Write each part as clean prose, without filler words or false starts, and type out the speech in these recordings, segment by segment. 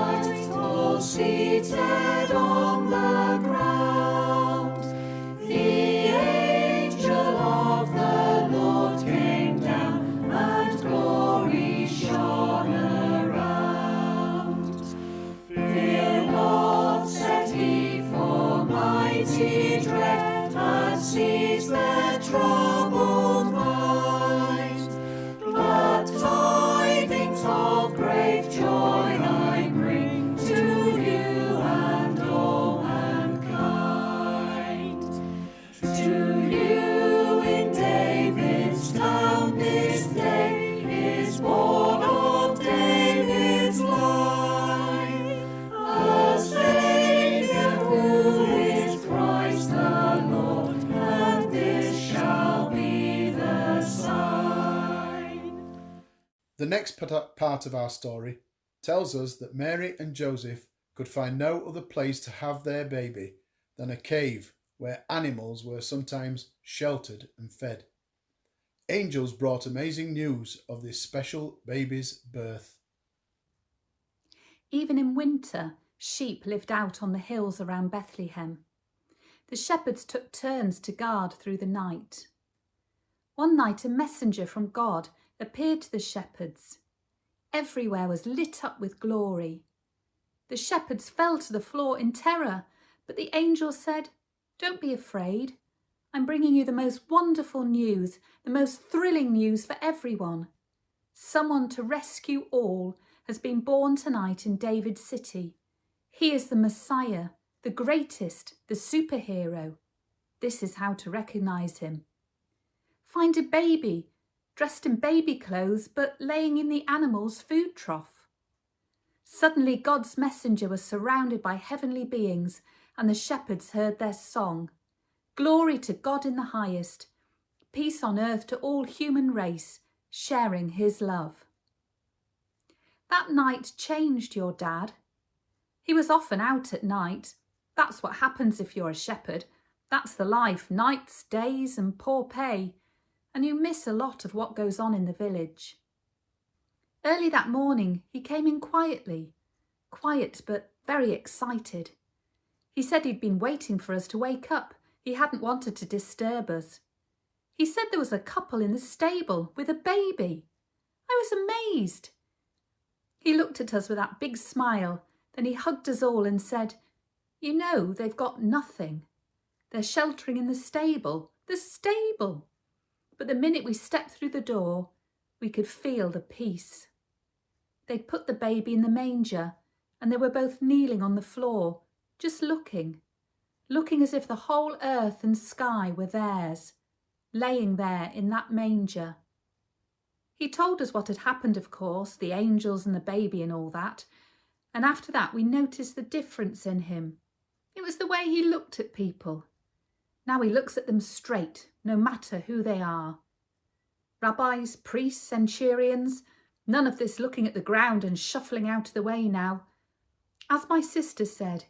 night, all seated on the ground, the angel of the Lord came down, and glory shone around. Fear not, said he, for mighty dread hath seized their troubled minds. Glad tidings of great joy I bring to you and all mankind. To you in David's town this day is born of David's line a Saviour who is Christ the Lord, and this shall be the sign. The next part of our story tells us that Mary and Joseph could find no other place to have their baby than a cave where animals were sometimes sheltered and fed. Angels brought amazing news of this special baby's birth. Even in winter, sheep lived out on the hills around Bethlehem. The shepherds took turns to guard through the night. One night a messenger from God appeared to the shepherds. Everywhere was lit up with glory. The shepherds fell to the floor in terror, but the angel said, "Don't be afraid. I'm bringing you the most wonderful news, the most thrilling news for everyone. Someone to rescue all has been born tonight in David's city. He is the Messiah, the greatest, the superhero. This is how to recognize him. Find a baby, dressed in baby clothes, but laying in the animal's food trough." Suddenly God's messenger was surrounded by heavenly beings, and the shepherds heard their song. Glory to God in the highest, peace on earth to all human race, sharing his love. That night changed your dad. He was often out at night. That's what happens if you're a shepherd. That's the life, nights, days and poor pay. And you miss a lot of what goes on in the village. Early that morning, he came in quietly, quiet but very excited. He said he'd been waiting for us to wake up. He hadn't wanted to disturb us. He said there was a couple in the stable with a baby. I was amazed. He looked at us with that big smile, then he hugged us all and said, "You know, they've got nothing. They're sheltering in the stable. The stable!" But the minute we stepped through the door, we could feel the peace. They'd put the baby in the manger, and they were both kneeling on the floor, just looking as if the whole earth and sky were theirs, laying there in that manger. He told us what had happened, of course, the angels and the baby and all that, and after that we noticed the difference in him. It was the way he looked at people. Now he looks at them straight, no matter who they are. Rabbis, priests, centurions, none of this looking at the ground and shuffling out of the way now. As my sister said,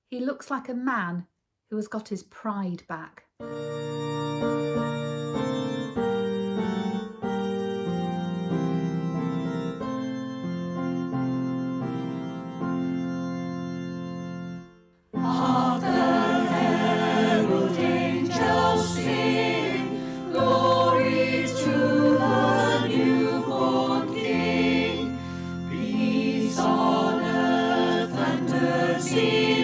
he looks like a man who has got his pride back. See